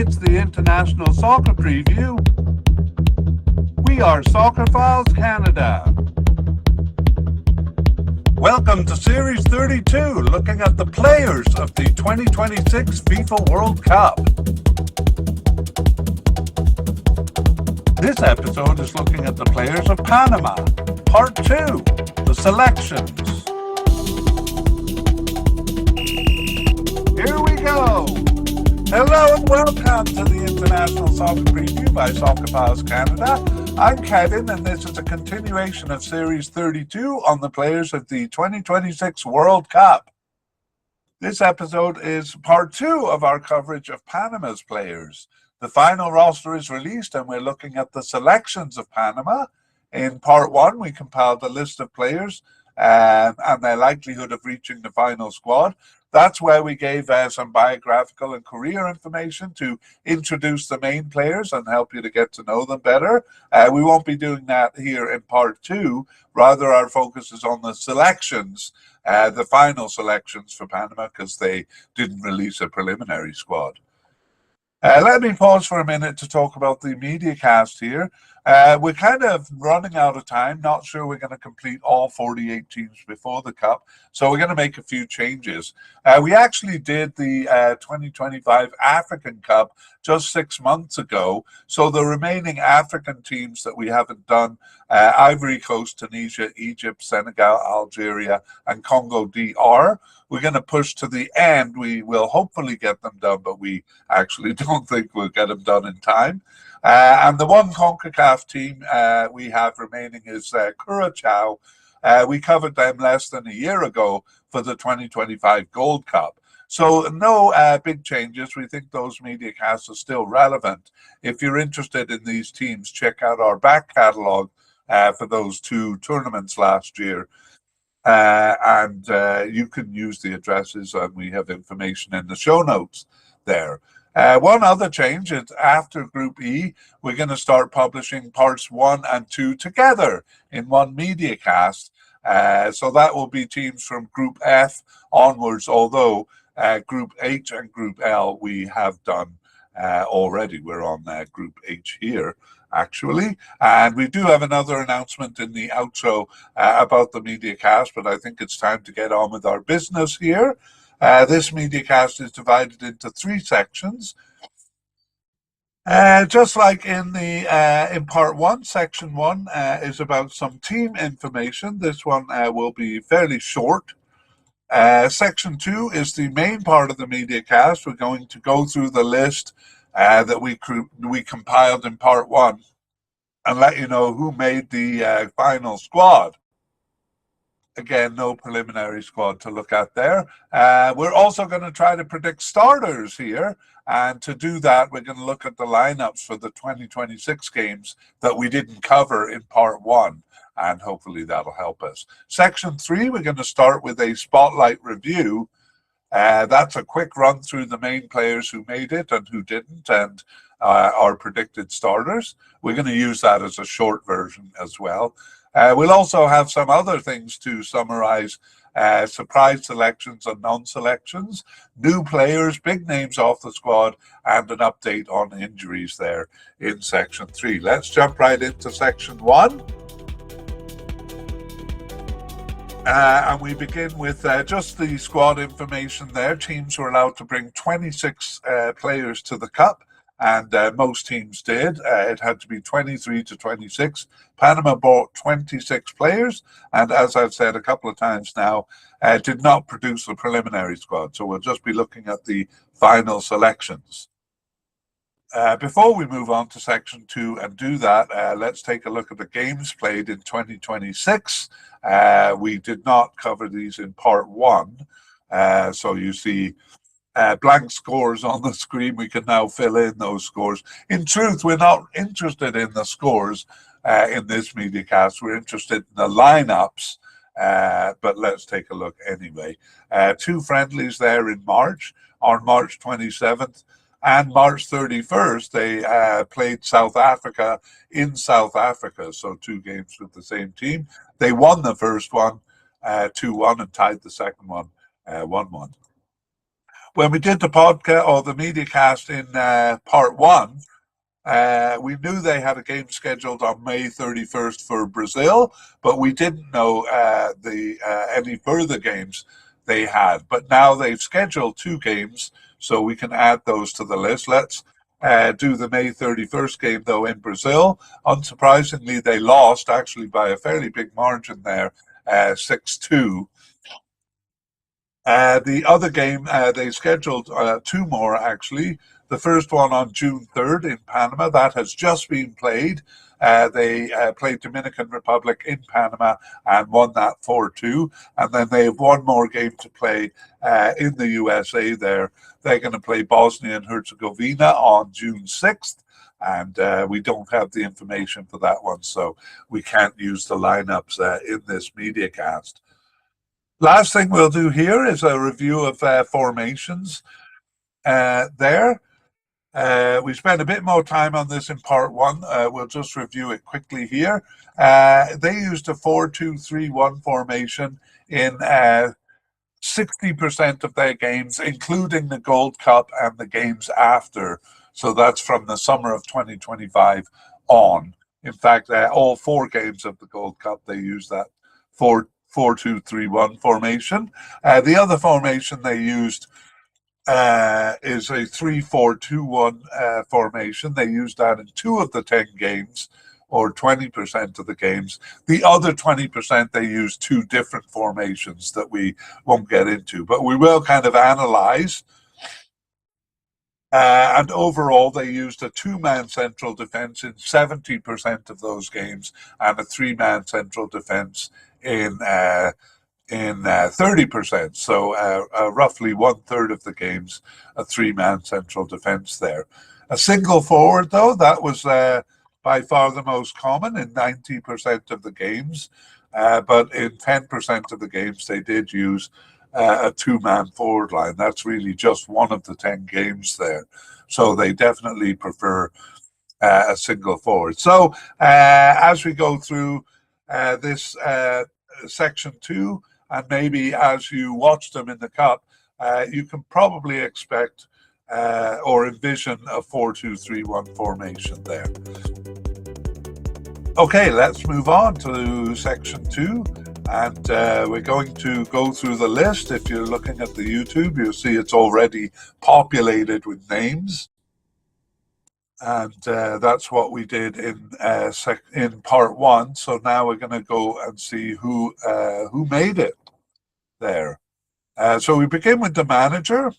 It's the International Soccer Preview. We are Soccerphiles Canada. Welcome to Series 32, looking at the players of the 2026 FIFA World Cup. This episode is looking at the players of Panama. Part 2, the selections. Here we go. Hello and welcome to the International Soccer Preview by Soccerphiles Canada. I'm Kevin, and this is a continuation of Series 32 on the players of the 2026 World Cup. This episode is part 2 of our coverage of Panama's players. The final roster is released, and we're looking at the selections of Panama. In part 1, we compiled a list of players and their likelihood of reaching the final squad. That's where we gave some biographical and career information to introduce the main players and help you to get to know them better. We won't be doing that here in part 2. Rather, our focus is on the selections, the final selections for Panama, because they didn't release a preliminary squad. Let me pause for a minute to talk about the Mediacast here. We're kind of running out of time. Not sure we're going to complete all 48 teams before the Cup, so we're going to make a few changes. We actually did the 2025 African Cup just 6 months ago, so the remaining African teams that we haven't done, Ivory Coast, Tunisia, Egypt, Senegal, Algeria, and Congo DR, we're going to push to the end. We will hopefully get them done, but we actually don't think we'll get them done in time. And the one CONCACAF team we have remaining is Curaçao. We covered them less than a year ago for the 2025 Gold Cup. So no big changes. We think those media casts are still relevant. If you're interested in these teams, check out our back catalogue for those 2 tournaments last year. And you can use the addresses, and we have information in the show notes there. One other change is after Group E, we're going to start publishing parts 1 and 2 together in one media cast. So that will be teams from Group F onwards, although Group H and Group L we have done already. We're on Group H here, actually. And we do have another announcement in the outro about the media cast, but I think it's time to get on with our business here. This Mediacast is divided into 3 sections. Just like in part 1, section 1 is about some team information. This one will be fairly short. Section 2 is the main part of the Mediacast. We're going to go through the list that we compiled in part 1 and let you know who made the final squad. Again, no preliminary squad to look at there. We're also going to try to predict starters here. And to do that, we're going to look at the lineups for the 2026 games that we didn't cover in part 1. And hopefully that'll help us. Section 3, we're going to start with a spotlight review. That's a quick run through the main players who made it and who didn't, and our predicted starters. We're going to use that as a short version as well. We'll also have some other things to summarize, surprise selections and non-selections, new players, big names off the squad, and an update on injuries there in Section 3. Let's jump right into Section 1. And we begin with just the squad information there. Teams were allowed to bring 26 players to the Cup, and most teams did. It had to be 23 to 26. Panama bought 26 players, and as I've said a couple of times now, did not produce a preliminary squad. So we'll just be looking at the final selections. Before we move on to Section 2 and do that, let's take a look at the games played in 2026. We did not cover these in part 1. So you see blank scores on the screen. We can now fill in those scores. In truth, we're not interested in the scores in this Mediacast. We're interested in the lineups, but let's take a look anyway. 2 friendlies there in March, on March 27th. And March 31st, they played South Africa in South Africa, so 2 games with the same team. They won the first one 2-1 and tied the second one 1-1. when we did the podcast or the Mediacast in part one, we knew they had a game scheduled on May 31st for Brazil, but we didn't know any further games they had. But now they've scheduled 2 games, so we can add those to the list. Let's do the May 31st game, though, in Brazil. Unsurprisingly, they lost, actually, by a fairly big margin there, 6-2. The other game, they scheduled 2 more, actually. The first one on June 3rd in Panama. That has just been played. They played Dominican Republic in Panama and won that 4-2. And then they have 1 more game to play in the USA there. They're going to play Bosnia and Herzegovina on June 6th. And we don't have the information for that one, so we can't use the lineups in this Mediacast. Last thing we'll do here is a review of formations there. We spent a bit more time on this in part one. We'll just review it quickly here. They used a 4-2-3-1 formation in 60% of their games, including the Gold Cup and the games after. So that's from the summer of 2025 on. In fact, all 4 games of the Gold Cup, they used that 4-2-3-1 formation. The other formation they used is a 3-4-2-1 formation. They used that in 2 of the 10 games, or 20% of the games. The other 20%, they used 2 different formations that we won't get into, but we will kind of analyze. And overall, they used a 2-man central defense in 70% of those games, and a 3-man central defense in 30%. So roughly 1/3 of the games, a 3-man central defense there. A single forward, though, that was by far the most common in 90% of the games. But in 10% of the games, they did use a 2-man forward line. That's really just 1 of the 10 games there. So they definitely prefer a single forward. So as we go through this section 2, and maybe as you watch them in the Cup, you can probably expect or envision a 4-2-3-1 formation there. Okay, let's move on to section 2. And we're going to go through the list. If you're looking at the YouTube, you'll see it's already populated with names. And that's what we did in part 1. So now we're going to go and see who made it there. So we begin with the manager,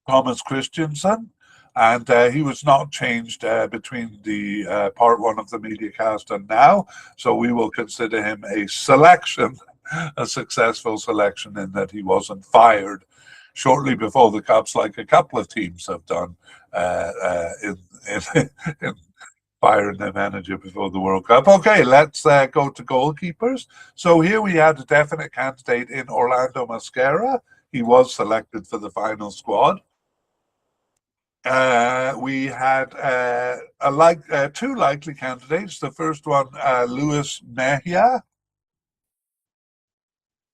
Thomas Christiansen, and he was not changed between the part 1 of the Mediacast and now. So we will consider him a selection, a successful selection, in that he wasn't fired shortly before the Cups, like a couple of teams have done in firing their manager before the World Cup. Okay, let's go to goalkeepers. So here we had a definite candidate in Orlando Mascara. He was selected for the final squad. We had 2 likely candidates. The first one, Luis Mejia,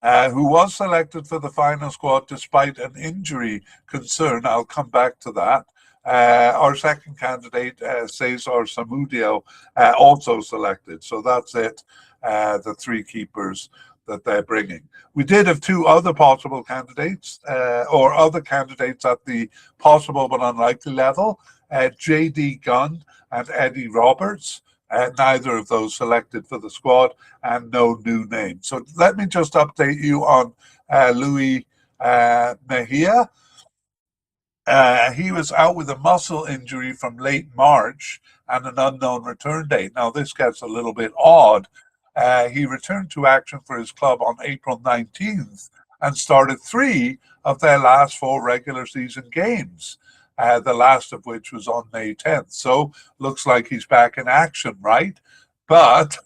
who was selected for the final squad despite an injury concern. I'll come back to that. Our second candidate, Cesar Samudio, also selected. So that's it, the 3 keepers that they're bringing. We did have 2 other possible candidates, or other candidates at the possible but unlikely level, J.D. Gunn and Eddie Roberts. Neither of those selected for the squad, and no new name. So let me just update you on Luis Mejia. He was out with a muscle injury from late March and an unknown return date. Now, this gets a little bit odd. He returned to action for his club on April 19th and started 3 of their last 4 regular season games, the last of which was on May 10th. So looks like he's back in action, right? But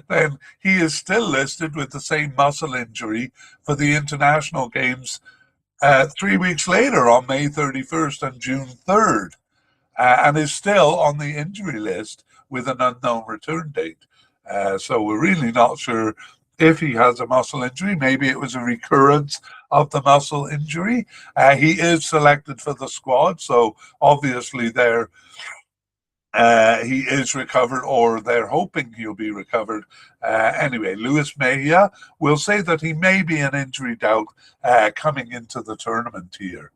then he is still listed with the same muscle injury for the international games 3 weeks later on May 31st and June 3rd, and is still on the injury list with an unknown return date. So we're really not sure if he has a muscle injury. Maybe it was a recurrence of the muscle injury. He is selected for the squad, so obviously he is recovered, or they're hoping he'll be recovered. Anyway, Luis Mejia will say that he may be an injury doubt coming into the tournament here.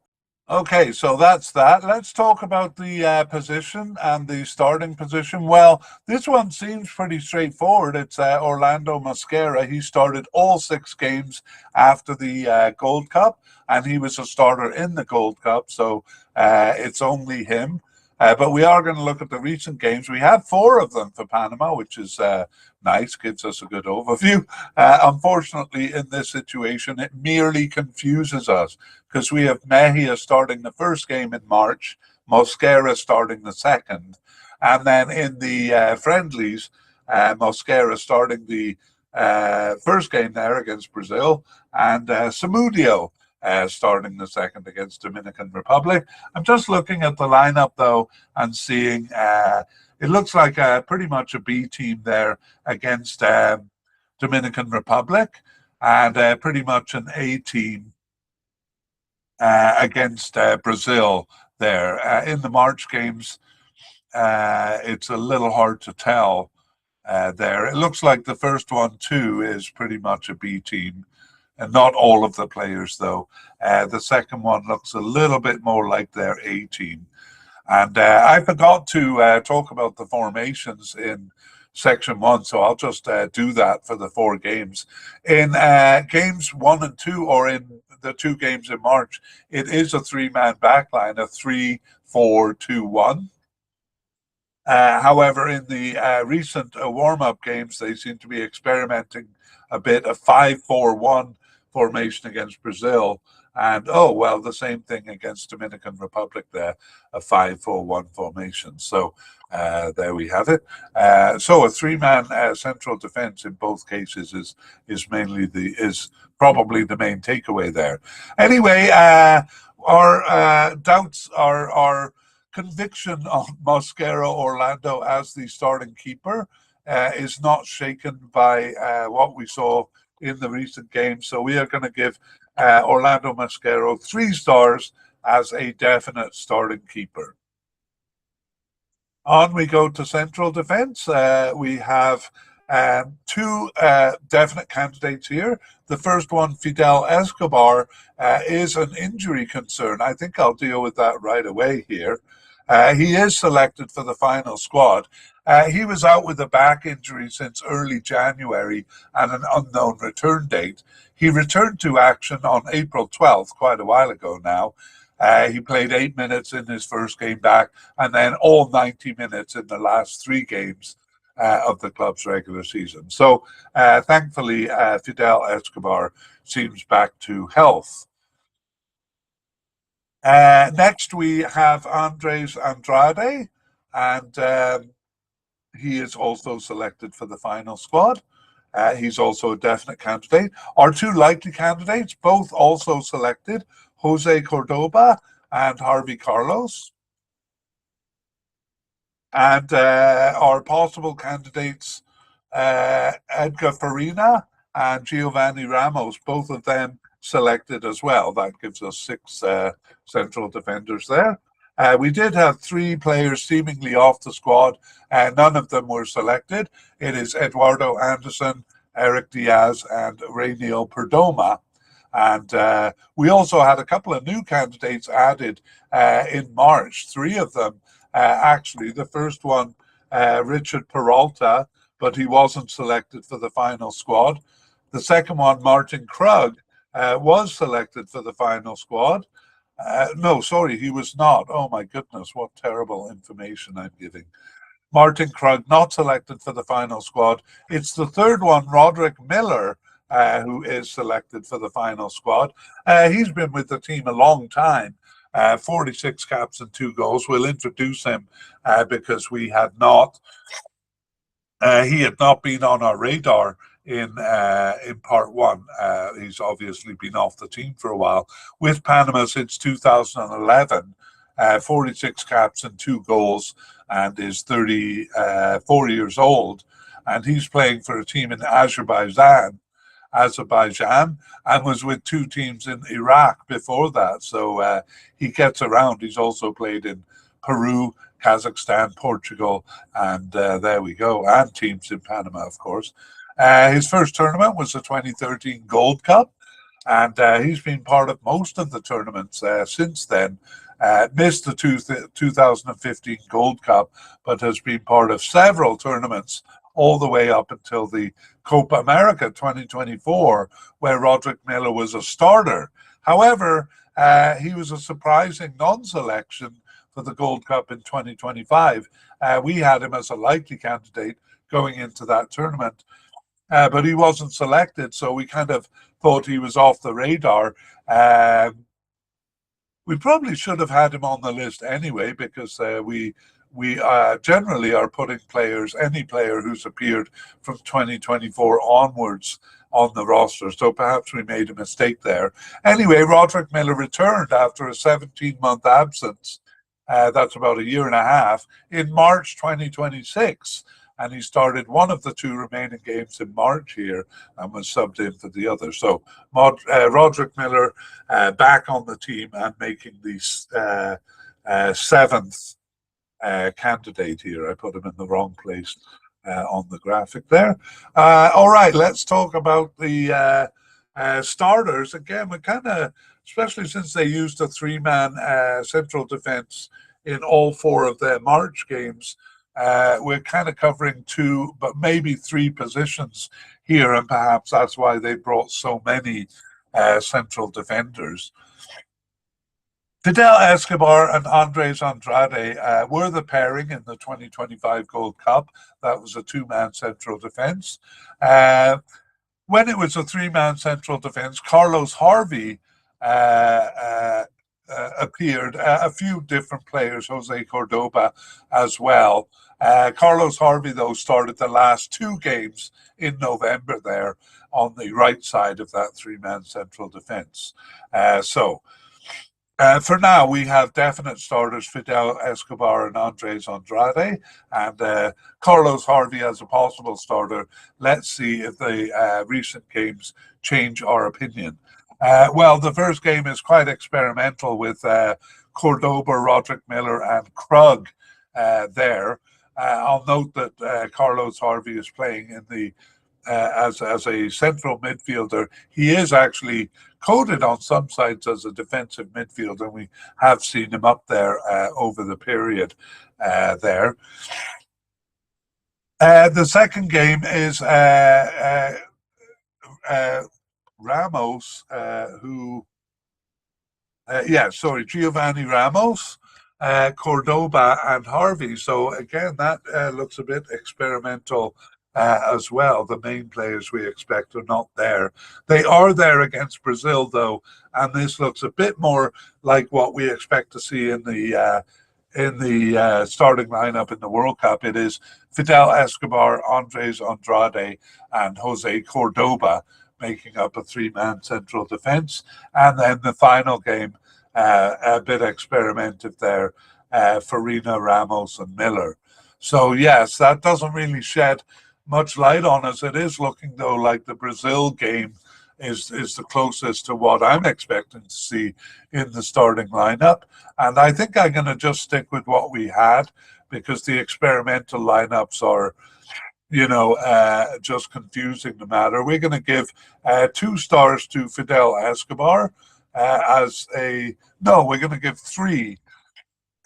Okay, so that's that. Let's talk about the position and the starting position. Well, this one seems pretty straightforward. It's Orlando Mosquera. He started all 6 games after the Gold Cup, and he was a starter in the Gold Cup, so it's only him. But we are going to look at the recent games. We have 4 of them for Panama, which is nice, gives us a good overview. Unfortunately, in this situation, it merely confuses us because we have Mejia starting the first game in March, Mosquera starting the second, and then in the friendlies, Mosquera starting the first game there against Brazil, and Samudio starting the second against Dominican Republic. I'm just looking at the lineup though and seeing it looks like pretty much a B team there against Dominican Republic, and pretty much an A team against Brazil there. In the March games, it's a little hard to tell there. It looks like the first one too is pretty much a B team. And not all of the players, though. The second one looks a little bit more like their A team. And I forgot to talk about the formations in section 1, so I'll just do that for the 4 games. In games 1 and 2, or in the 2 games in March, it is a 3-man backline, a 3-4-2-1. However, in the recent warm-up games, they seem to be experimenting a bit, a 5-4-1 formation against Brazil, and the same thing against Dominican Republic there, a 5-4-1 formation. So there we have it. So a 3-man central defense in both cases is probably the main takeaway there. Anyway, our doubts are our conviction on Mosquera Orlando as the starting keeper is not shaken by what we saw in the recent games. So we are going to give Orlando Mosquera 3 stars as a definite starting keeper. On we go to central defense. We have 2 definite candidates here. The first one, Fidel Escobar, is an injury concern. I think I'll deal with that right away here. He is selected for the final squad. He was out with a back injury since early January and an unknown return date. He returned to action on April 12th, quite a while ago now. He played 8 minutes in his first game back, and then all 90 minutes in the last 3 games of the club's regular season. So thankfully, Fidel Escobar seems back to health. Next, we have Andres Andrade, and he is also selected for the final squad. He's also a definite candidate. Our 2 likely candidates, both also selected, Jose Cordoba and Harvey Carlos. And our possible candidates, Edgar Farina and Giovanni Ramos, both of them selected as well. That gives us 6 central defenders there. We did have 3 players seemingly off the squad, and none of them were selected. It is Eduardo Anderson, Eric Diaz, and Rainiel Perdomo. And we also had a couple of new candidates added in March, 3 of them. Actually, the first one, Richard Peralta, but he wasn't selected for the final squad. The second one, Martin Krug, was selected for the final squad. No, sorry, he was not. Oh my goodness, what terrible information I'm giving. Martin Krug not selected for the final squad. It's the third one, Roderick Miller, who is selected for the final squad. He's been with the team a long time, 46 caps and 2 goals. We'll introduce him because he had not been on our radar in part 1. He's obviously been off the team for a while. With Panama since 2011, 46 caps and 2 goals, and is 34 years old. And he's playing for a team in Azerbaijan. Azerbaijan, and was with two teams in Iraq before that. So he gets around. He's also played in Peru, Kazakhstan, Portugal, and there we go, and teams in Panama, of course. His first tournament was the 2013 Gold Cup, and he's been part of most of the tournaments since then. Missed the 2015 Gold Cup, but has been part of several tournaments all the way up until the Copa America 2024, where Roderick Miller was a starter. However, he was a surprising non-selection for the Gold Cup in 2025. We had him as a likely candidate going into that tournament, but he wasn't selected, so we kind of thought he was off the radar. We probably should have had him on the list anyway, because we generally are putting any player who's appeared from 2024 onwards on the roster. So perhaps we made a mistake there. Anyway, Roderick Miller returned after a 17-month absence. That's about a year and a half, in March 2026. And he started one of the two remaining games in March here and was subbed in for the other. So Roderick Miller back on the team and making the seventh candidate here. I put him in the wrong place on the graphic there. All right, let's talk about the starters. Again, we kind of, especially since they used a three-man central defense in all four of their March games, we're kind of covering two, but maybe three positions here, and perhaps that's why they brought so many central defenders. Fidel Escobar and Andres Andrade were the pairing in the 2025 Gold Cup. That was a two-man central defense. When it was a three-man central defense, Carlos Harvey appeared, a few different players, Jose Cordoba as well. Carlos Harvey, though, started the last two games in November there on the right side of that three-man central defense. For now, we have definite starters, Fidel Escobar and Andres Andrade, and Carlos Harvey as a possible starter. Let's see if the recent games change our opinion. Well, the first game is quite experimental with Cordoba, Roderick Miller, and Krug there. I'll note that Carlos Harvey is playing in the as a central midfielder. He is actually coded on some sites as a defensive midfielder, and we have seen him up there over the period there. The second game is Ramos, Giovanni Ramos, Cordoba, and Harvey. So again, that looks a bit experimental as well. The main players we expect are not there. They are there against Brazil, though, and this looks a bit more like what we expect to see in the starting lineup in the World Cup. It is Fidel Escobar, Andres Andrade, and Jose Cordoba making up a three-man central defense. And then the final game, a bit experimental there, Farina, Ramos, and Miller. So yes, that doesn't really shed much light on us. It is looking, though, like the Brazil game is the closest to what I'm expecting to see in the starting lineup. And I think I'm going to just stick with what we had, because the experimental lineups are, just confusing the matter. We're going to give 2 stars to Fidel Escobar we're going to give 3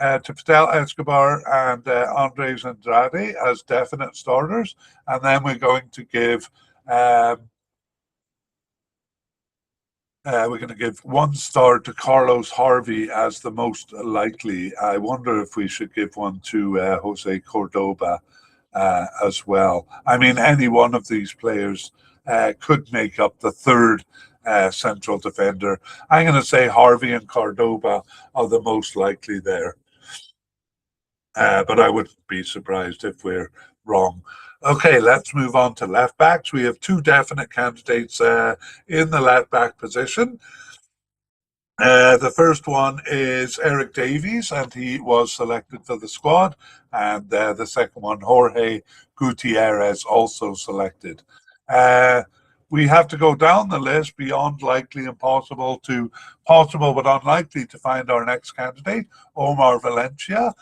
to Fidel Escobar and Andres Andrade as definite starters, and then we're going to give 1 star to Carlos Harvey as the most likely. I wonder if we should give one to Jose Cordoba as well. I mean, any one of these players could make up the third central defender. I'm going to say Harvey and Cordoba are the most likely there. But I wouldn't be surprised if we're wrong. Okay, let's move on to left backs. We have 2 definite candidates in the left back position. The first one is Eric Davies, and he was selected for the squad. And the second one, Jorge Gutierrez, also selected. we have to go down the list beyond likely and possible to possible but unlikely to find our next candidate, Omar Valencia,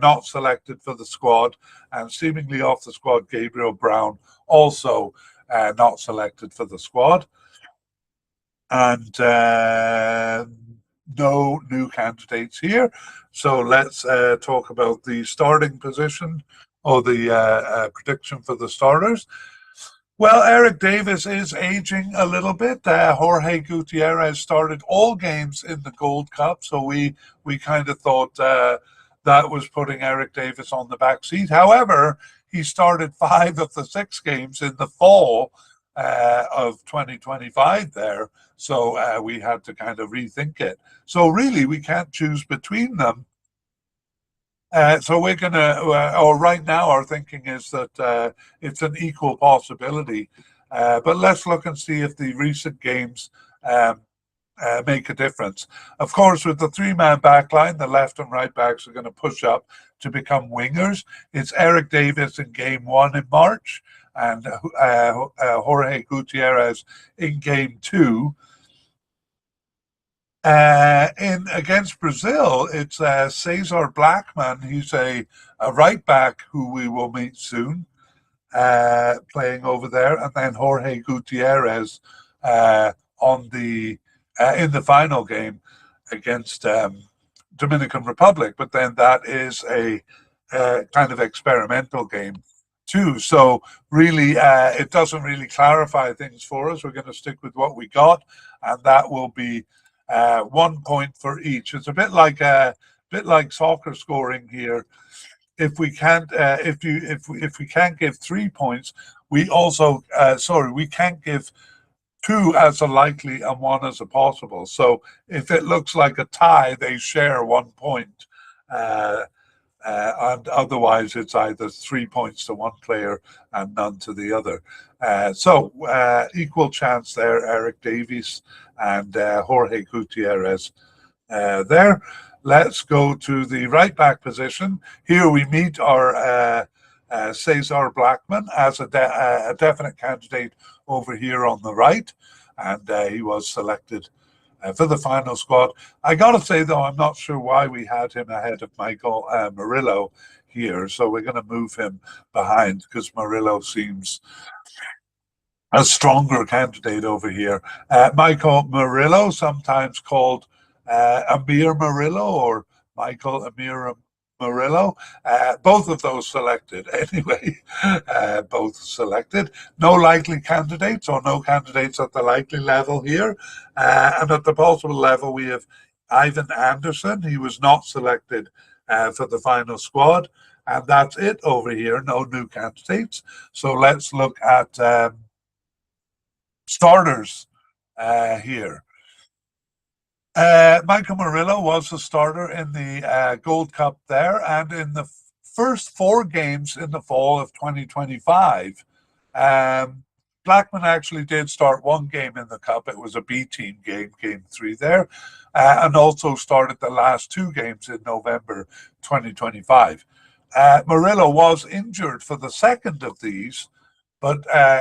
not selected for the squad, and seemingly off the squad, Gabriel Brown, also not selected for the squad. And no new candidates here. So let's talk about the starting position or the prediction for the starters. Well, Eric Davis is aging a little bit. Jorge Gutierrez started all games in the Gold Cup, so we kind of thought that was putting Eric Davis on the back seat. However, he started 5 of the 6 games in the fall of 2025 there, so we had to kind of rethink it. So really, we can't choose between them. So we're going to, or right now, our thinking is that it's an equal possibility. But let's look and see if the recent games make a difference. Of course, with the 3-man backline, the left and right backs are going to push up to become wingers. It's Eric Davis in game 1 in March and Jorge Gutierrez in game 2. In against Brazil, it's Cesar Blackman. He's a right back who we will meet soon, playing over there, and then Jorge Gutierrez on the in the final game against Dominican Republic. But then that is a kind of experimental game too. So really, it doesn't really clarify things for us. We're going to stick with what we got, and that will be 1 point for each. It's a bit like soccer scoring here. If we can't, if we can't give 3 points, we also we can't give 2 as a likely and 1 as a possible. So if it looks like a tie, they share 1 point. And otherwise, it's either 3 points to one player and none to the other. So equal chance there, Eric Davies and Jorge Gutierrez there. Let's go to the right back position. Here we meet our Cesar Blackman as a definite candidate over here on the right, and he was selected for the final squad. I got to say, though, I'm not sure why we had him ahead of Michael Murillo here. So we're going to move him behind because Murillo seems a stronger candidate over here. Michael Murillo, sometimes called Amir Murillo or Michael Amir Murillo, both of those selected anyway, both selected. No likely candidates or no candidates at the likely level here. And at the possible level, we have Ivan Anderson. He was not selected for the final squad. And that's it over here, no new candidates. So let's look at starters here. Michael Murillo was the starter in the Gold Cup there, and in the first 4 games in the fall of 2025, Blackman actually did start 1 game in the Cup. It was a B team game, game 3 there, and also started the last 2 games in November 2025. Murillo was injured for the second of these, but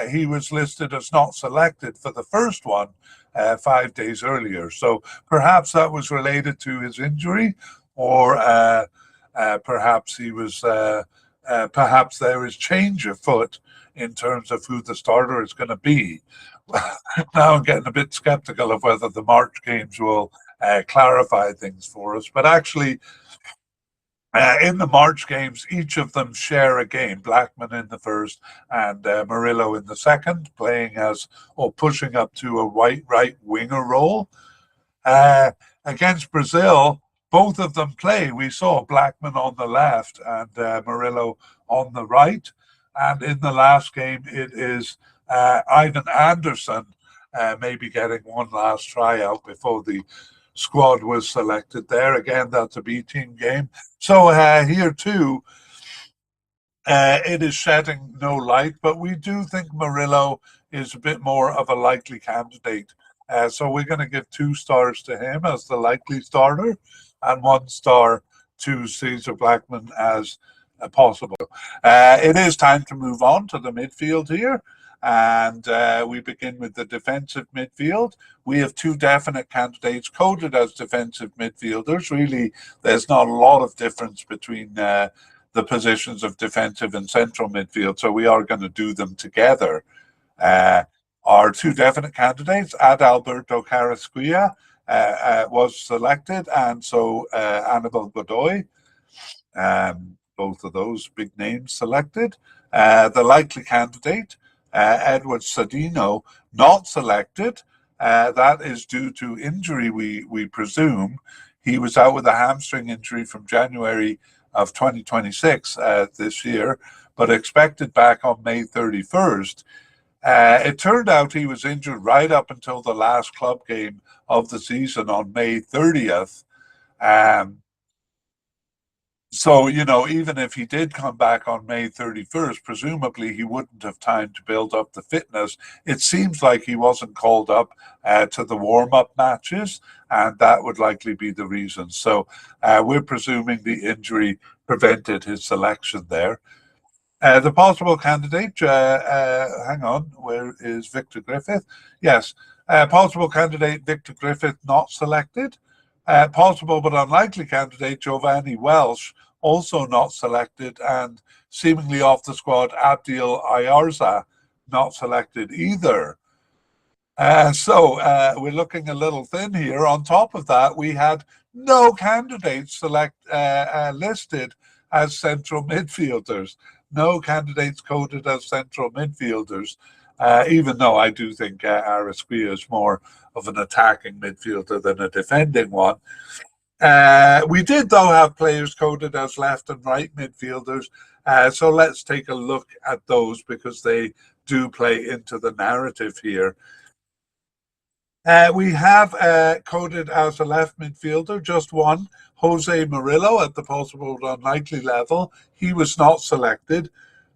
he was listed as not selected for the first one 5 days earlier. So perhaps that was related to his injury, or perhaps he was, perhaps there is change afoot in terms of who the starter is going to be. Now I'm getting a bit skeptical of whether the March games will clarify things for us, but actually, in the March games, each of them share a game. Blackman in the first and Murillo in the second, playing as or pushing up to a right winger role. Against Brazil, both of them play. We saw Blackman on the left and Murillo on the right. And in the last game, it is Ivan Anderson maybe getting one last tryout before the squad was selected there. Again, that's a B team game. So here too, it is shedding no light, but we do think Murillo is a bit more of a likely candidate. So we're going to give 2 stars to him as the likely starter and 1 star to Cesar Blackman as possible. It is time to move on to the midfield here. And we begin with the defensive midfield. We have two definite candidates coded as defensive midfielders. Really, there's not a lot of difference between the positions of defensive and central midfield, so we are going to do them together. Uh, our two definite candidates, Adalberto Carrasquilla, was selected, and so Annabel Godoy. Both of those big names selected. The likely candidate, Edward Sadino, not selected. That is due to injury, we presume. He was out with a hamstring injury from January of 2026 this year, but expected back on May 31st. It turned out he was injured right up until the last club game of the season on May 30th. So, even if he did come back on May 31st, presumably he wouldn't have time to build up the fitness. It seems like he wasn't called up to the warm-up matches, and that would likely be the reason. So we're presuming the injury prevented his selection there. The possible candidate, hang on, where is Victor Griffith? Yes, possible candidate Victor Griffith not selected. Possible but unlikely candidate Giovanni Welsh also not selected, and seemingly off the squad Abdil Ayarza not selected either. So we're looking a little thin here. On top of that, we had no candidates listed as central midfielders. No candidates coded as central midfielders, even though I do think Carrasquilla is more of an attacking midfielder than a defending one. We did, though, have players coded as left and right midfielders. So let's take a look at those because they do play into the narrative here. We have coded as a left midfielder, just one, Jose Murillo at the possible unlikely level. He was not selected.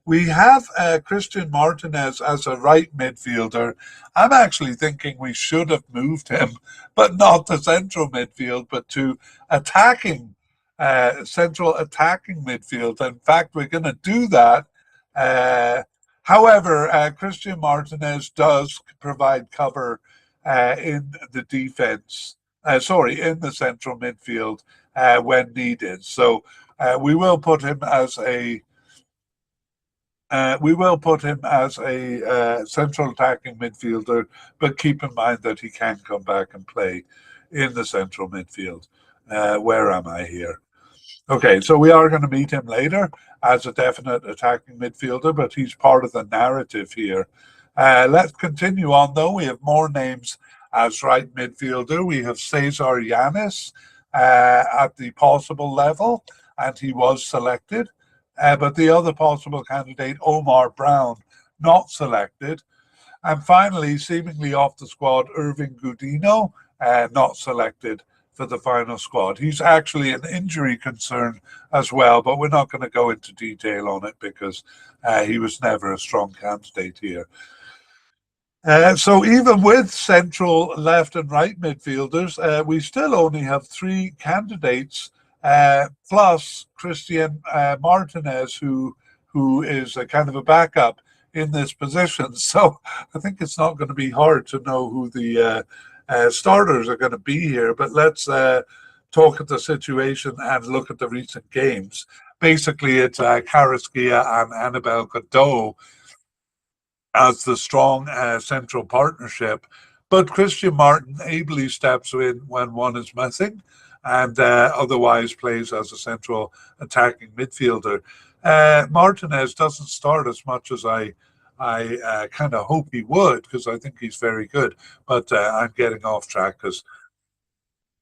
We have Christian Martinez as a right midfielder. I'm actually thinking we should have moved him, but not to central midfield, but to central attacking midfield. In fact, we're going to do that. However, Christian Martinez does provide cover in the defense, in the central midfield when needed. So we will put him as a central attacking midfielder, but keep in mind that he can come back and play in the central midfield. Where am I here? Okay, so we are going to meet him later as a definite attacking midfielder, but he's part of the narrative here. Let's continue on, though. We have more names as right midfielder. We have Cesar Yanis at the possible level, and he was selected. But the other possible candidate, Omar Brown, not selected. And finally, seemingly off the squad, Irving Gudino, not selected for the final squad. He's actually an injury concern as well, but we're not going to go into detail on it because he was never a strong candidate here. So even with central left and right midfielders, we still only have three candidates, plus Christian Martinez, who is a kind of a backup in this position. So I think it's not going to be hard to know who the starters are going to be here. But let's talk at the situation and look at the recent games. Basically, it's Carrasquilla and Annabel Godoy as the strong central partnership. But Christian Martin ably steps in when one is missing and otherwise plays as a central attacking midfielder. Martinez doesn't start as much as I kind of hope he would, because I think he's very good. But I'm getting off track because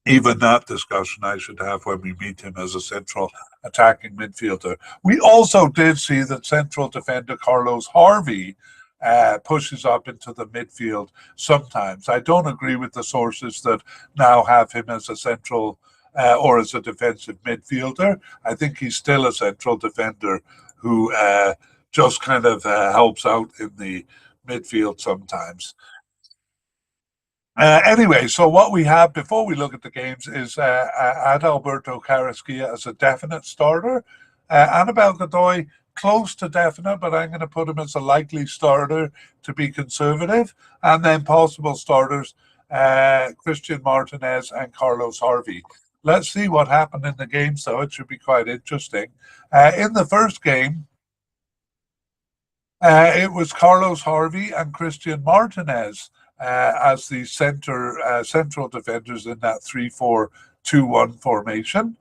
even that discussion I should have when we meet him as a central attacking midfielder. We also did see that central defender Carlos Harvey pushes up into the midfield sometimes. I don't agree with the sources that now have him as a central or as a defensive midfielder. I think he's still a central defender who just kind of helps out in the midfield sometimes. Anyway, so what we have before we look at the games is Adalberto Carrasquilla as a definite starter. Annabel Godoy close to definite, but I'm going to put him as a likely starter to be conservative. And then possible starters, Christian Martinez and Carlos Harvey. Let's see what happened in the game, so it should be quite interesting. In the first game, it was Carlos Harvey and Christian Martinez as the central defenders in that 3-4-2-1 formation.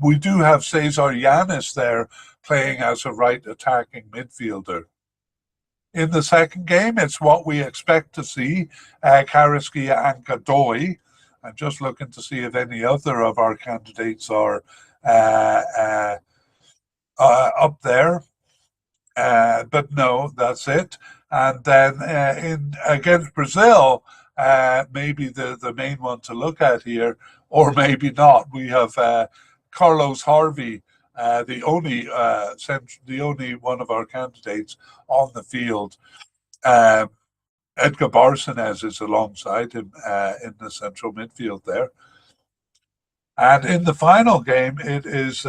We do have Cesar Yanis there playing as a right attacking midfielder. In the second game, it's what we expect to see, Kvaratskhelia and Godoy. I'm just looking to see if any other of our candidates are up there. But no, that's it. And then in against Brazil, maybe the main one to look at here, or maybe not. We have Carlos Harvey, the only one of our candidates on the field. Edgar Barcenas is alongside him in the central midfield there. And in the final game, it is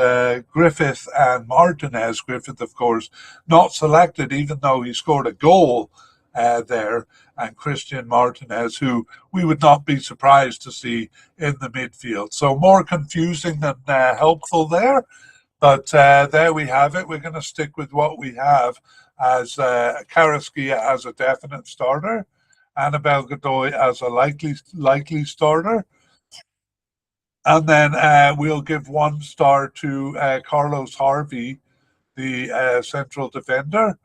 Griffith and Martinez. Griffith, of course, not selected, even though he scored a goal there. And Christian Martinez, who we would not be surprised to see in the midfield. So more confusing than helpful there. But there we have it. We're going to stick with what we have as Kvaratskhelia as a definite starter, Annabel Godoy as a likely starter. And then we'll give 1 star to Carlos Harvey, the central defender,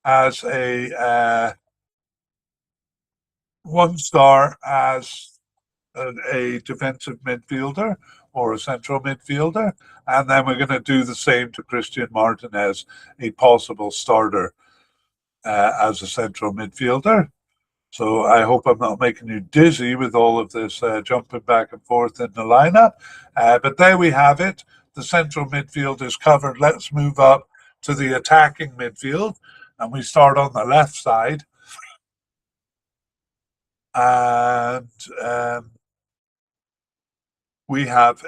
as a 1 star as a defensive midfielder or a central midfielder. And then we're going to do the same to Christian Martinez, a possible starter as a central midfielder. So I hope I'm not making you dizzy with all of this jumping back and forth in the lineup. But there we have it. The central midfield is covered. Let's move up to the attacking midfield. And we start on the left side. And we have,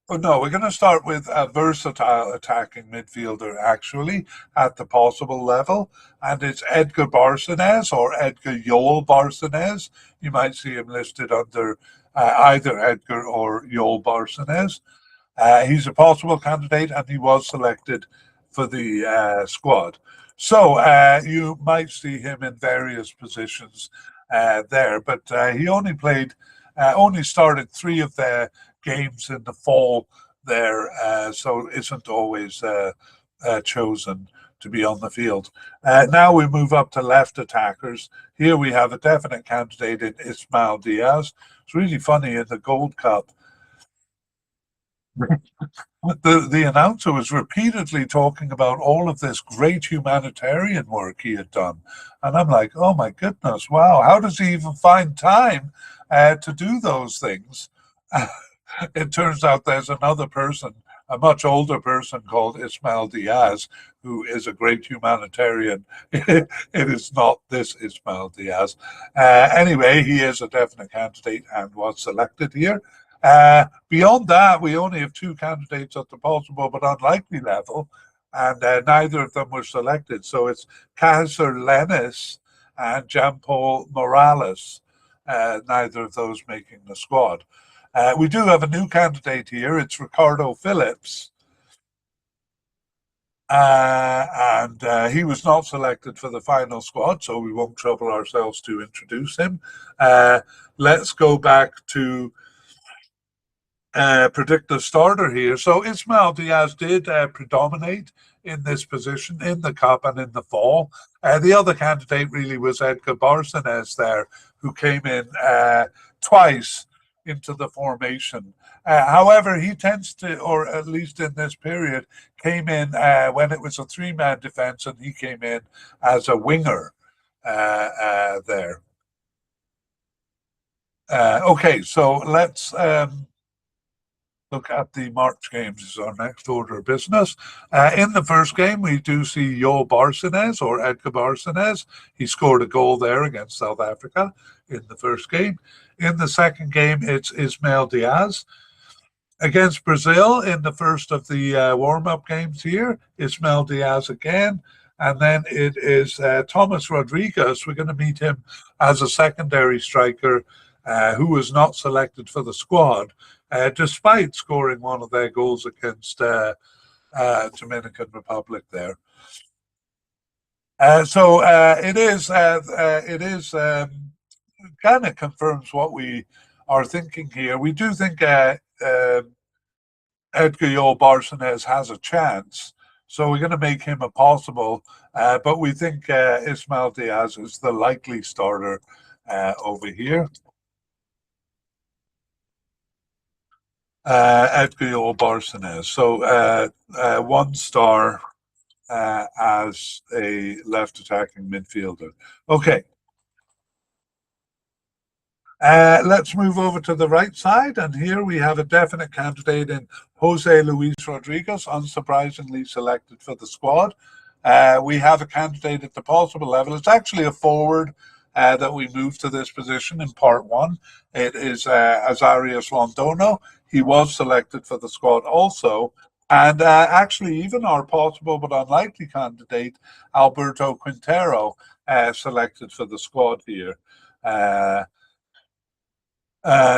we're going to start with a versatile attacking midfielder, actually, at the possible level. And it's Edgar Barcenas or Edgar Joel Barcenas. You might see him listed under either Edgar or Joel Barcenas. He's a possible candidate and he was selected for the squad. So you might see him in various positions there, but he only started 3 of the games in the fall there, so isn't always chosen to be on the field. Now we move up to left attackers. Here we have a definite candidate in Ismail Diaz. It's really funny in the Gold Cup. The announcer was repeatedly talking about all of this great humanitarian work he had done. And I'm like, oh my goodness, wow, how does he even find time to do those things? It turns out there's another person, a much older person called Ismail Diaz, who is a great humanitarian. It is not this Ismail Diaz. Anyway, he is a definite candidate and was selected here. Beyond that, we only have 2 candidates at the possible but unlikely level, and neither of them were selected. So it's Kaiser Lennis and Jean-Paul Morales, neither of those making the squad. We do have a new candidate here. It's Ricardo Phillips. And he was not selected for the final squad, so we won't trouble ourselves to introduce him. Let's go back to predict the starter here. So Ismail Diaz did predominate in this position in the cup and in the fall. The other candidate really was Edgar Barcenas there, who came in twice into the formation. However, he tends to, or at least in this period, came in when it was a 3-man defense, and he came in as a winger there. Okay, so let's look at the March games is our next order of business. In the first game, we do see Joel Barcenas or Edgar Barcenas. He scored a goal there against South Africa in the first game. In the second game, it's Ismail Diaz. Against Brazil in the first of the warm-up games here, Ismael Diaz again. And then it is Thomas Rodriguez. We're going to meet him as a secondary striker who was not selected for the squad, despite scoring one of their goals against Dominican Republic there. So it is kind of confirms what we are thinking here. We do think Edgar Yol Barcenas has a chance, so we're going to make him a possible. But we think Ismael Diaz is the likely starter over here. Edgar Yol Barcenas. So 1 star as a left attacking midfielder. Okay. Let's move over to the right side, and here we have a definite candidate in Jose Luis Rodriguez, unsurprisingly selected for the squad. We have a candidate at the possible level. It's actually a forward that we moved to this position in part 1. It is Azarias Londono. He was selected for the squad also. And actually, even our possible but unlikely candidate, Alberto Quintero, selected for the squad here.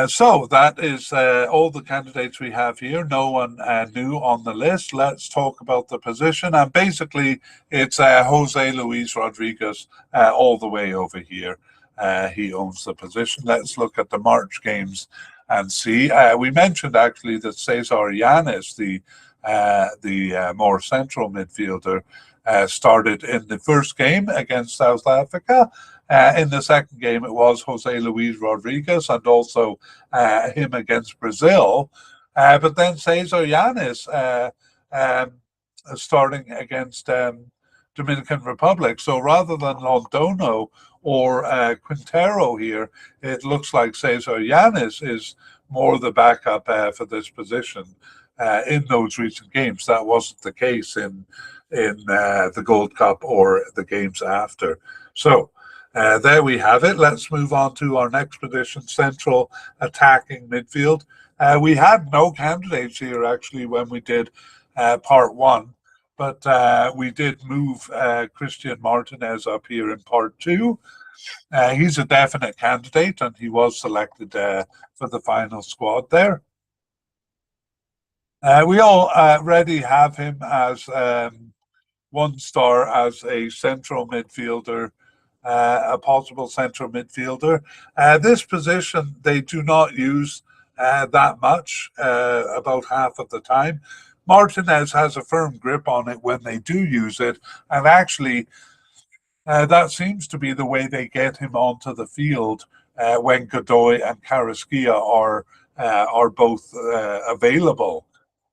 So that is all the candidates we have here. No one new on the list. Let's talk about the position. And basically, it's Jose Luis Rodriguez all the way over here. He owns the position. Let's look at the March games and see. We mentioned actually that Cesar Yanes, the more central midfielder, started in the first game against South Africa. In the second game, it was Jose Luis Rodriguez and also him against Brazil. But then Cesar Yanes starting against Dominican Republic. So rather than Londono or Quintero here, it looks like Cesar Yanes is more the backup for this position in those recent games. That wasn't the case in the Gold Cup or the games after. So there we have it. Let's move on to our next position, central attacking midfield. We had no candidates here actually when we did part 1, but we did move Christian Martinez up here in part 2. He's a definite candidate and he was selected for the final squad there. We already have him as 1 star as a central midfielder, a possible central midfielder. This position they do not use that much, about half of the time. Martinez has a firm grip on it when they do use it, and actually that seems to be the way they get him onto the field when Godoy and Carrasquilla are both available.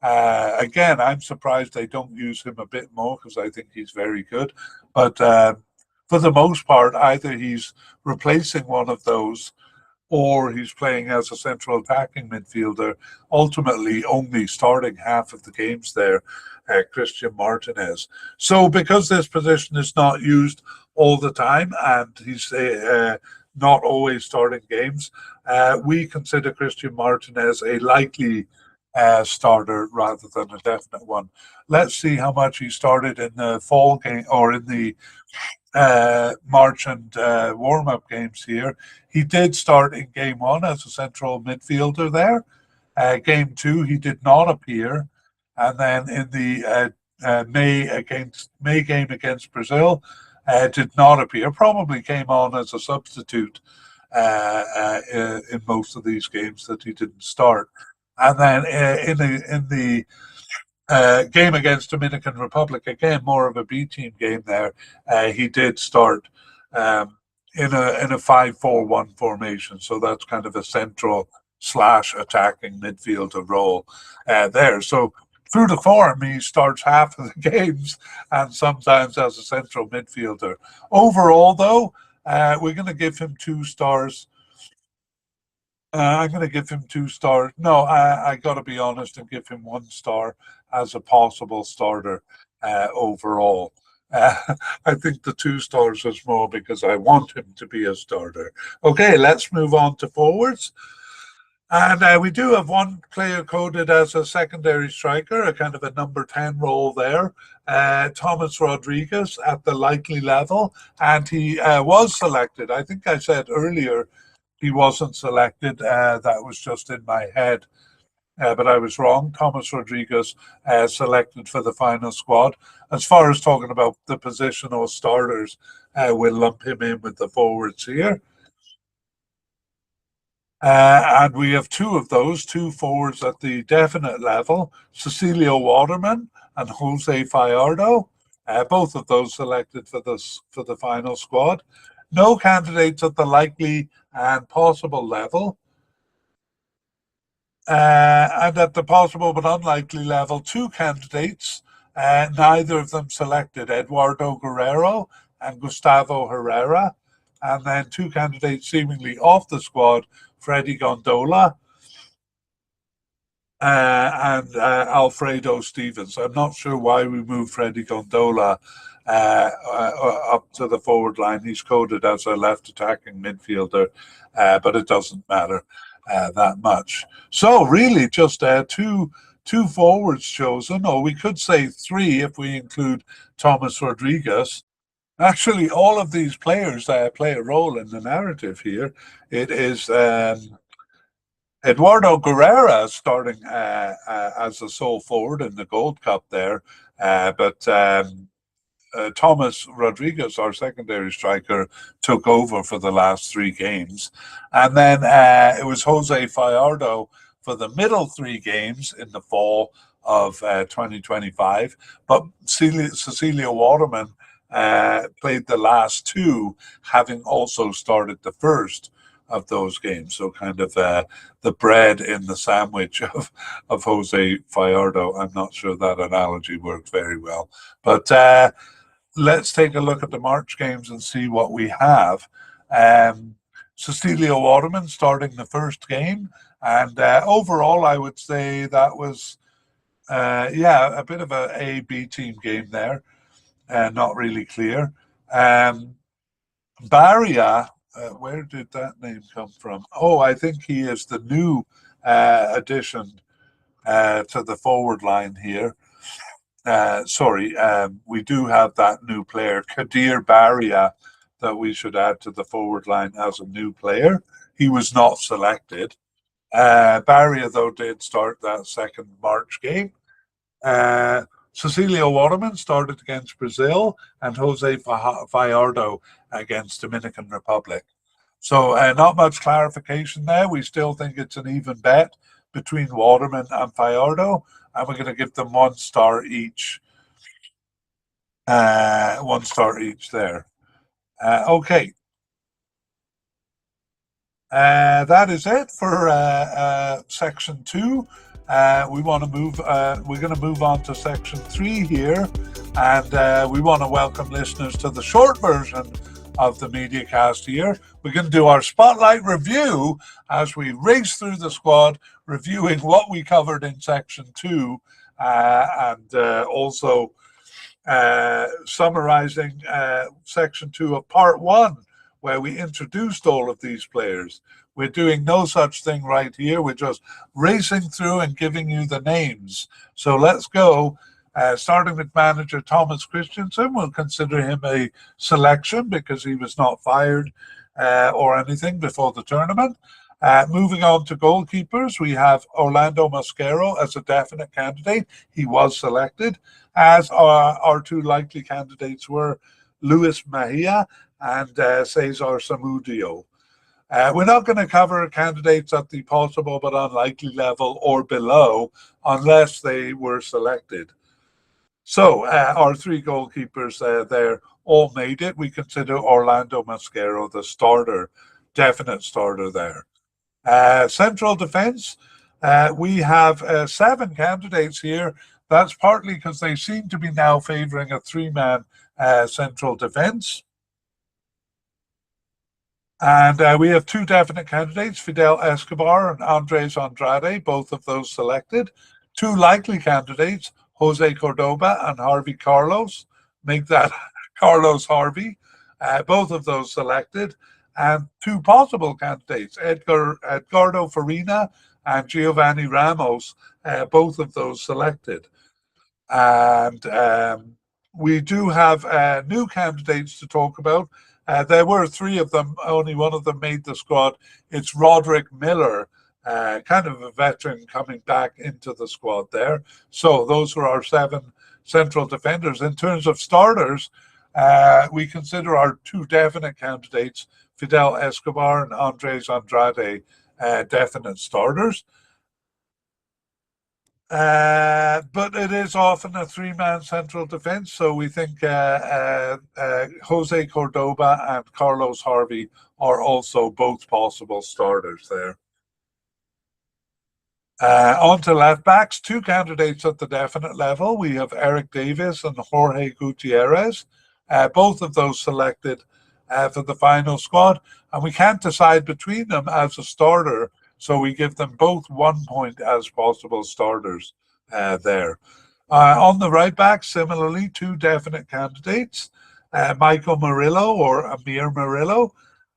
Again, I'm surprised they don't use him a bit more because I think he's very good. But for the most part, either he's replacing one of those or he's playing as a central attacking midfielder, ultimately only starting half of the games there, Christian Martinez. So because this position is not used all the time and he's not always starting games, we consider Christian Martinez a likely starter rather than a definite one. Let's see how much he started in the fall game or in the March and warm-up games here. He did start in game 1 as a central midfielder there. Game 2 he did not appear, and then in the May game against Brazil did not appear. Probably came on as a substitute in most of these games that he didn't start. And then in the game against Dominican Republic, again more of a B team game there, he did start in a 5-4-1 formation. So that's kind of a central / attacking midfielder role there. So through the form, he starts half of the games and sometimes as a central midfielder. Overall, though, we're going to give him 2 stars. I'm going to give him 2 stars. No, I got to be honest and give him 1 star as a possible starter overall. I think the 2 stars is more because I want him to be a starter. Okay, let's move on to forwards. And we do have one player coded as a secondary striker, a kind of a number 10 role there, Thomas Rodriguez at the likely level. And he was selected. I think I said earlier he wasn't selected. That was just in my head. But I was wrong. Thomas Rodriguez selected for the final squad. As far as talking about the positional starters, we'll lump him in with the forwards here. And we have two of those, two forwards at the definite level, Cecilio Waterman and Jose Fajardo. Both of those selected for the final squad. No candidates at the likely and possible level. And at the possible but unlikely level, two candidates, neither of them selected, Eduardo Guerrero and Gustavo Herrera. And then two candidates seemingly off the squad, Freddie Gondola and Alfredo Stevens. I'm not sure why we moved Freddie Gondola up to the forward line. He's coded as a left attacking midfielder, but it doesn't matter that much. So really just two forwards chosen, or we could say three if we include Thomas Rodriguez. Actually, all of these players play a role in the narrative here. It is Eduardo Guerrera starting as a sole forward in the Gold Cup there, but Thomas Rodriguez, our secondary striker, took over for the last three games. And then it was Jose Fajardo for the middle three games in the fall of 2025. But Cecilio Waterman played the last two, having also started the first of those games. So kind of the bread in the sandwich of Jose Fajardo. I'm not sure that analogy worked very well. But let's take a look at the March games and see what we have. Cecilio Waterman starting the first game. And overall, I would say that was, a bit of a A-B team game there. Not really clear. Barria, where did that name come from? Oh, I think he is the new addition to the forward line here. We do have that new player, Kadir Barria, that we should add to the forward line as a new player. He was not selected. Barria, though, did start that second March game. Cecilio Waterman started against Brazil and Jose Fajardo against Dominican Republic. So not much clarification there. We still think it's an even bet between Waterman and Fajardo, and we're going to give them 1 star each. 1 star each there. Okay. That is it for section 2. We want to move. We're going to move on to section 3 here, and we want to welcome listeners to the short version of the Mediacast here. We're going to do our spotlight review as we race through the squad, reviewing what we covered in section 2, and also summarizing section 2 of part 1, where we introduced all of these players. We're doing no such thing right here. We're just racing through and giving you the names. So let's go. Starting with manager Thomas Christensen, we'll consider him a selection because he was not fired or anything before the tournament. Moving on to goalkeepers, we have Orlando Mosquero as a definite candidate. He was selected, as our 2 likely candidates were Luis Mejia and Cesar Samudio. We're not going to cover candidates at the possible but unlikely level or below unless they were selected. So our 3 goalkeepers there all made it. We consider Orlando Mosquero the starter, definite starter there. Central defence, we have 7 candidates here. That's partly because they seem to be now favouring a 3-man central defence. And we have 2 definite candidates, Fidel Escobar and Andres Andrade, both of those selected. 2 likely candidates, Jose Cordoba and Harvey Carlos. Make that Carlos Harvey. Both of those selected. and two possible candidates, Edgardo Farina and Giovanni Ramos, both of those selected. And we do have new candidates to talk about. There were three of them, only one of them made the squad. It's Roderick Miller, kind of a veteran coming back into the squad there. So those are our 7 central defenders. In terms of starters, we consider our 2 definite candidates, Fidel Escobar and Andres Andrade, definite starters. But it is often a 3-man central defense, so we think Jose Cordoba and Carlos Harvey are also both possible starters there. On to left backs, 2 candidates at the definite level. We have Eric Davis and Jorge Gutierrez, both of those selected for the final squad, and we can't decide between them as a starter. So we give them both 1 point as possible starters there. On the right back, similarly, 2 definite candidates, Michael Murillo or Amir Murillo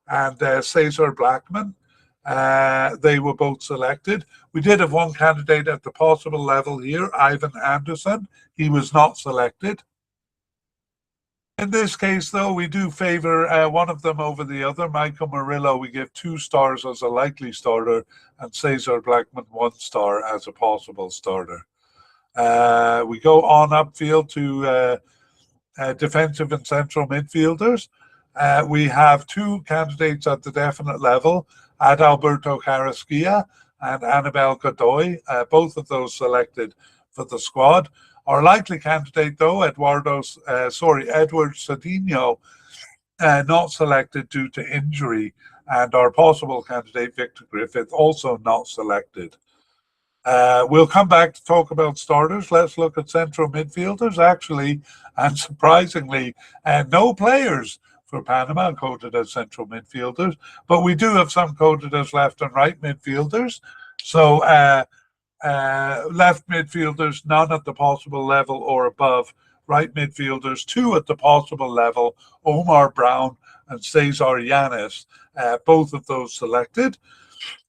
and Cesar Blackman. They were both selected. We did have 1 candidate at the possible level here, Ivan Anderson. He was not selected. In this case, though, we do favor one of them over the other. Michael Murillo, we give 2 stars as a likely starter, and Cesar Blackman 1 star as a possible starter. We go on upfield to defensive and central midfielders. We have 2 candidates at the definite level, Adalberto Carrasquilla and Anibal Godoy, both of those selected for the squad. Our likely candidate, though, Edward Cedinho, not selected due to injury, and our possible candidate, Victor Griffith, also not selected. We'll come back to talk about starters. Let's look at central midfielders, actually, and surprisingly, no players for Panama coded as central midfielders, but we do have some coded as left and right midfielders. So, left midfielders, none at the possible level or above. Right midfielders, 2 at the possible level, Omar Brown and Cesar Yanes, both of those selected.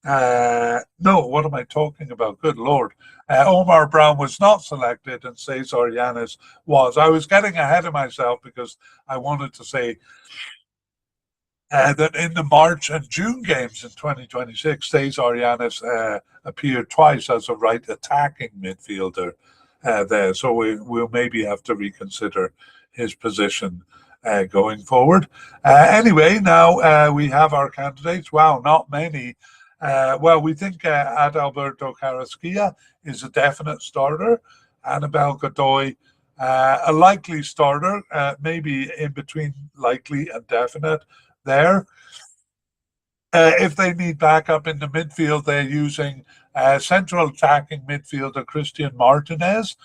No, what am I talking about? Good Lord. Omar Brown was not selected and Cesar Yanes was. I was getting ahead of myself because I wanted to say that in the March and June games in 2026, Cesar Yanes appeared twice as a right attacking midfielder there. So we'll maybe have to reconsider his position going forward. Anyway, now we have our candidates. Wow, not many. Well, we think Adalberto Carrasquilla is a definite starter. Anibal Godoy, a likely starter, maybe in between likely and definite there. If they need backup in the midfield, they're using central attacking midfielder Christian Martinez,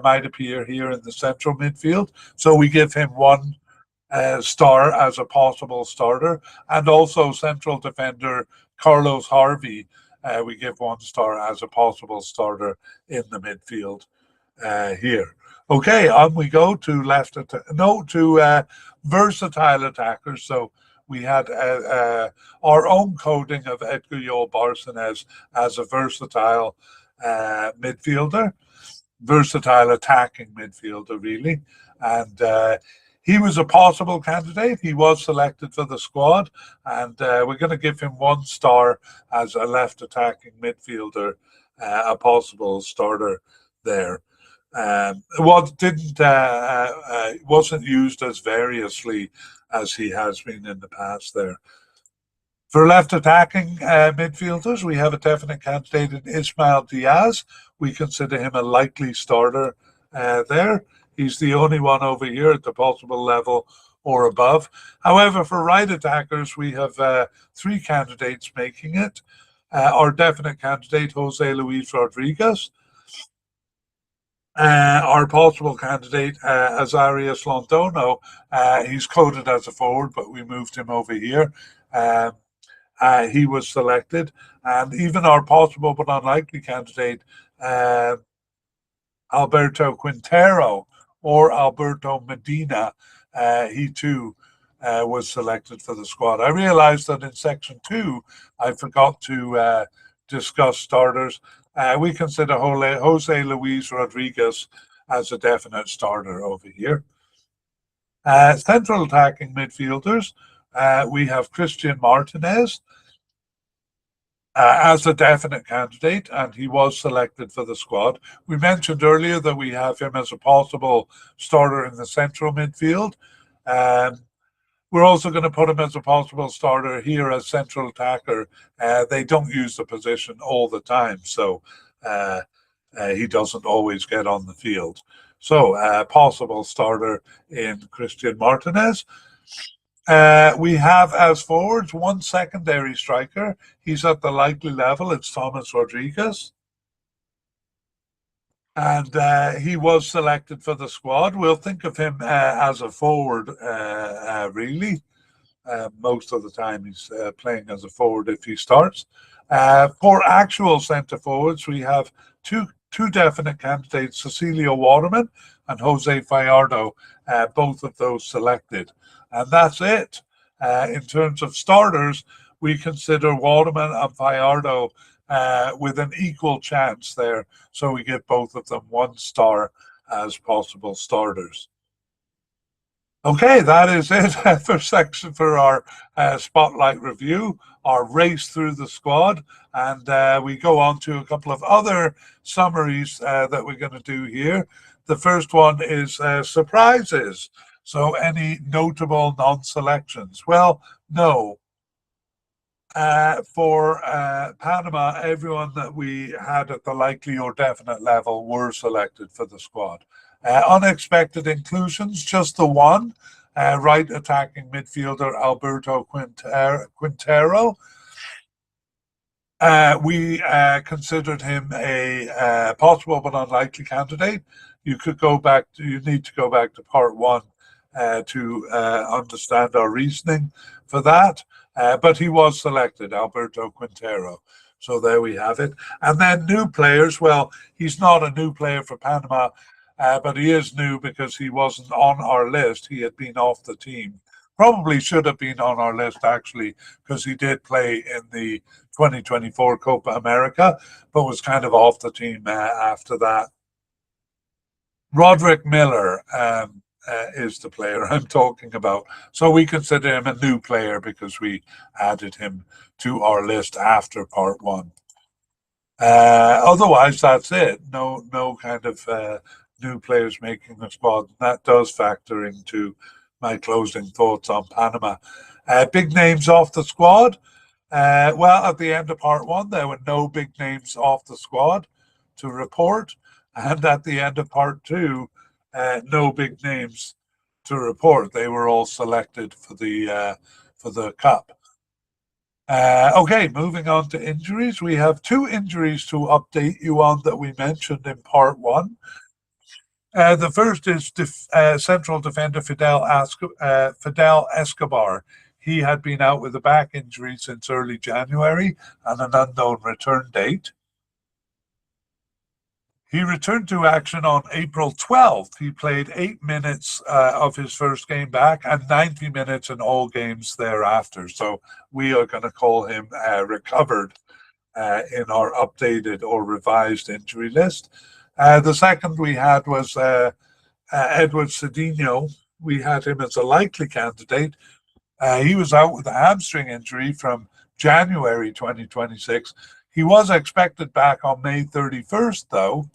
might appear here in the central midfield. So we give him 1 star as a possible starter, and also central defender Carlos Harvey, we give 1 star as a possible starter in the midfield here. Okay, on we go to versatile attackers. So we had our own coding of Edgar Yol Barcenas as a versatile midfielder, versatile attacking midfielder, really. And he was a possible candidate. He was selected for the squad, and we're going to give him 1 star as a left attacking midfielder, a possible starter there. Wasn't used as variously as he has been in the past there. For left attacking midfielders, we have a definite candidate in Ismail Diaz. We consider him a likely starter there. He's the only one over here at the possible level or above. However, for right attackers, we have 3 candidates making it. Our definite candidate, Jose Luis Rodriguez. Our possible candidate, Azarias Londono, he's coded as a forward, but we moved him over here. He was selected. And even our possible but unlikely candidate, Alberto Quintero or Alberto Medina, he too was selected for the squad. I realized that in section 2, I forgot to discuss starters. We consider Jose Luis Rodriguez as a definite starter over here. Central attacking midfielders, we have Christian Martinez as a definite candidate, and he was selected for the squad. We mentioned earlier that we have him as a possible starter in the central midfield. We're also going to put him as a possible starter here as central attacker. They don't use the position all the time, so he doesn't always get on the field. So, possible starter in Christian Martinez. We have as forwards one secondary striker. He's at the likely level. It's Thomas Rodriguez. And he was selected for the squad. We'll think of him as a forward, really. Most of the time he's playing as a forward if he starts. For actual centre forwards, we have two definite candidates, Cecilio Waterman and Jose Fajardo, both of those selected. And that's it. In terms of starters, we consider Waterman and Fajardo with an equal chance there. So we give both of them 1 star as possible starters. Okay, that is it for our spotlight review, our race through the squad, and we go on to a couple of other summaries that we're going to do here. The first one is surprises. So any notable non-selections? Well, no. For Panama, everyone that we had at the likely or definite level were selected for the squad. Unexpected inclusions, just the one, right attacking midfielder Alberto Quintero. We considered him a possible but unlikely candidate. You need to go back to part 1 to understand our reasoning for that. But he was selected, Alberto Quintero. So there we have it. And then new players. Well, he's not a new player for Panama, but he is new because he wasn't on our list. He had been off the team. Probably should have been on our list, actually, because he did play in the 2024 Copa America, but was kind of off the team after that. Roderick Miller is the player I'm talking about. So we consider him a new player because we added him to our list after part 1. Otherwise, that's it. No kind of new players making the squad. That does factor into my closing thoughts on Panama. Big names off the squad. Well, at the end of part 1, there were no big names off the squad to report. And at the end of part 2, no big names to report. They were all selected for the cup. Okay, moving on to injuries. We have 2 injuries to update you on that we mentioned in part 1. The first is central defender Fidel Escobar. He had been out with a back injury since early January and an unknown return date. He returned to action on April 12th. He played 8 minutes of his first game back and 90 minutes in all games thereafter. So we are going to call him recovered in our updated or revised injury list. The second we had was Edward Cedinho. We had him as a likely candidate. He was out with a hamstring injury from January 2026. He was expected back on May 31st, though.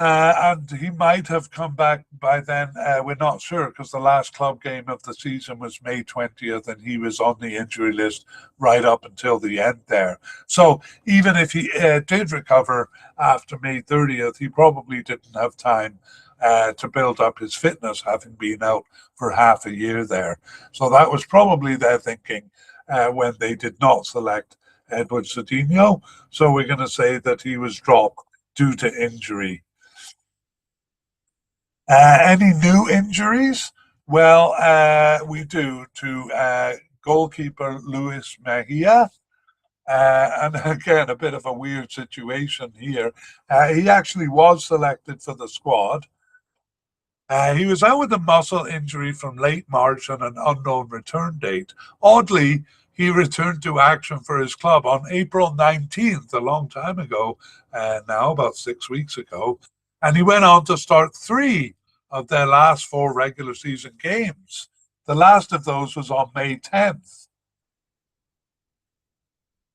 And he might have come back by then. We're not sure because the last club game of the season was May 20th and he was on the injury list right up until the end there. So even if he did recover after May 30th, he probably didn't have time to build up his fitness, having been out for half a year there. So that was probably their thinking when they did not select Edward Cedinho. So we're going to say that he was dropped due to injury. Any new injuries? Well, we do to goalkeeper Luis Mejia. And again, a bit of a weird situation here. He actually was selected for the squad. He was out with a muscle injury from late March and an unknown return date. Oddly, he returned to action for his club on April 19th, a long time ago, now about 6 weeks ago. And he went on to start three of their last four regular season games. The last of those was on May 10th.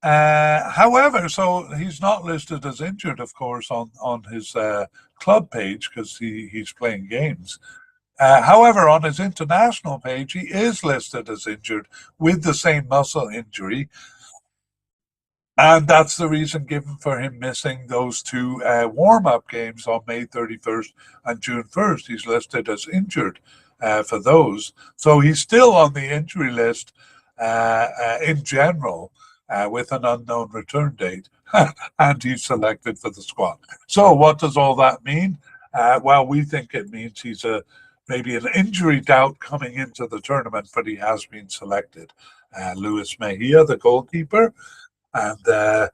However, so he's not listed as injured, of course, on his club page because he's playing games. However, on his international page, he is listed as injured with the same muscle injury. And that's the reason given for him missing those two warm up games on May 31st and June 1st. He's listed as injured for those. So he's still on the injury list in general with an unknown return date. And he's selected for the squad. So, what does all that mean? Well, we think it means he's maybe an injury doubt coming into the tournament, but he has been selected. Luis Mejia, the goalkeeper. And the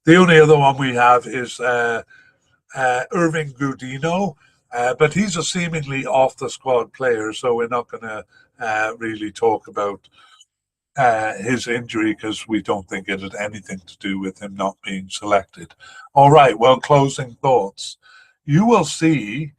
only other one we have is Irving Gudino, but he's a seemingly off the squad player, so we're not going to really talk about his injury because we don't think it had anything to do with him not being selected. All right, well, closing thoughts. You will see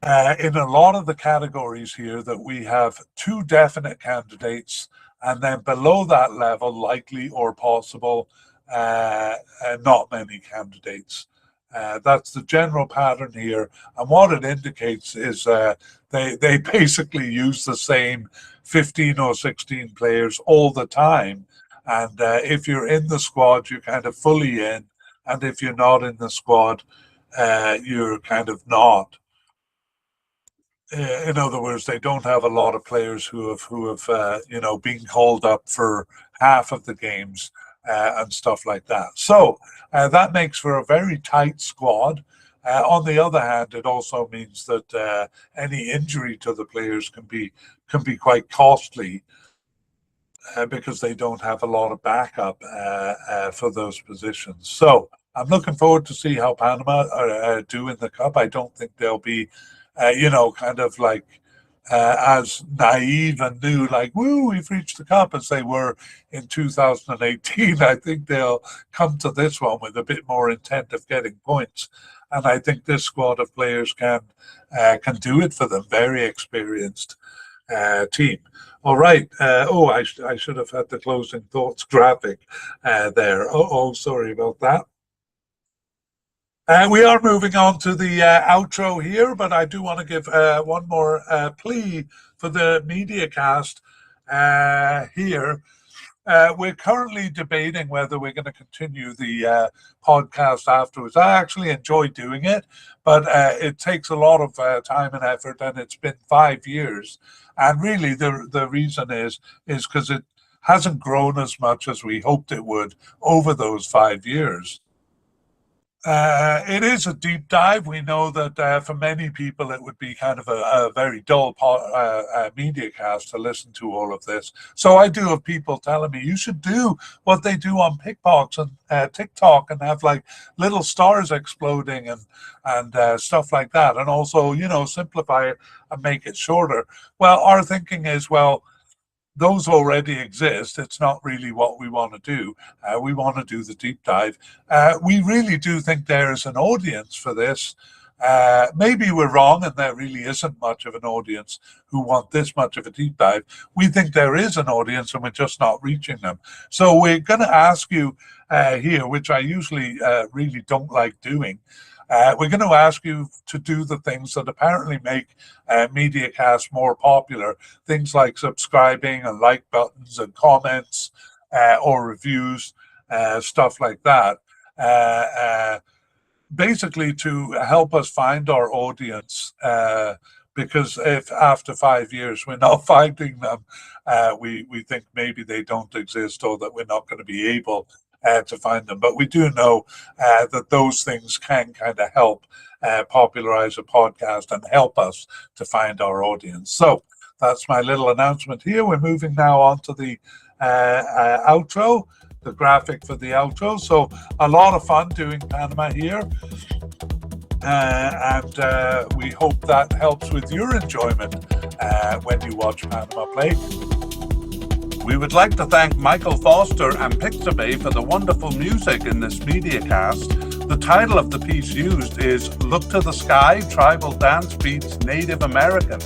in a lot of the categories here that we have two definite candidates, and then below that level, likely or possible, not many candidates. That's the general pattern here. And what it indicates is they basically use the same 15 or 16 players all the time. And if you're in the squad, you're kind of fully in. And if you're not in the squad, you're kind of not. In other words, they don't have a lot of players who have been called up for half of the games and stuff like that. So that makes for a very tight squad. On the other hand, it also means that any injury to the players can be quite costly because they don't have a lot of backup for those positions. So I'm looking forward to see how Panama do in the cup. I don't think they'll be kind of like as naive and new, like, woo, we've reached the cup as they were in 2018. I think they'll come to this one with a bit more intent of getting points. And I think this squad of players can do it for them. Very experienced team. All right. I should have had the closing thoughts graphic there. Sorry about that. We are moving on to the outro here, but I do want to give one more plea for the Mediacast here. We're currently debating whether we're going to continue the podcast afterwards. I actually enjoy doing it, but it takes a lot of time and effort, and it's been 5 years. And really, the reason is because it hasn't grown as much as we hoped it would over those 5 years. It is a deep dive. We know that for many people, it would be kind of a very dull media cast to listen to all of this. So I do have people telling me you should do what they do on Pickbox and TikTok and have like little stars exploding and stuff like that. And also, simplify it and make it shorter. Well, our thinking is, well, those already exist. It's not really what we want to do. We want to do the deep dive. We really do think there is an audience for this. Maybe we're wrong and there really isn't much of an audience who want this much of a deep dive. We think there is an audience and we're just not reaching them. So we're going to ask you here, which I usually really don't like doing, we're going to ask you to do the things that apparently make Mediacast more popular. Things like subscribing and like buttons and comments or reviews, stuff like that. Basically to help us find our audience. Because if after 5 years we're not finding them, we think maybe they don't exist or that we're not going to be able to find them. But we do know that those things can kind of help popularize a podcast and help us to find our audience. So that's my little announcement here. We're moving now on to the outro, the graphic for the outro. So a lot of fun doing Panama here. and we hope that helps with your enjoyment when you watch Panama play. We would like to thank Michael Foster and Pixabay for the wonderful music in this Mediacast. The title of the piece used is Look to the Sky, Tribal Dance Beats Native American.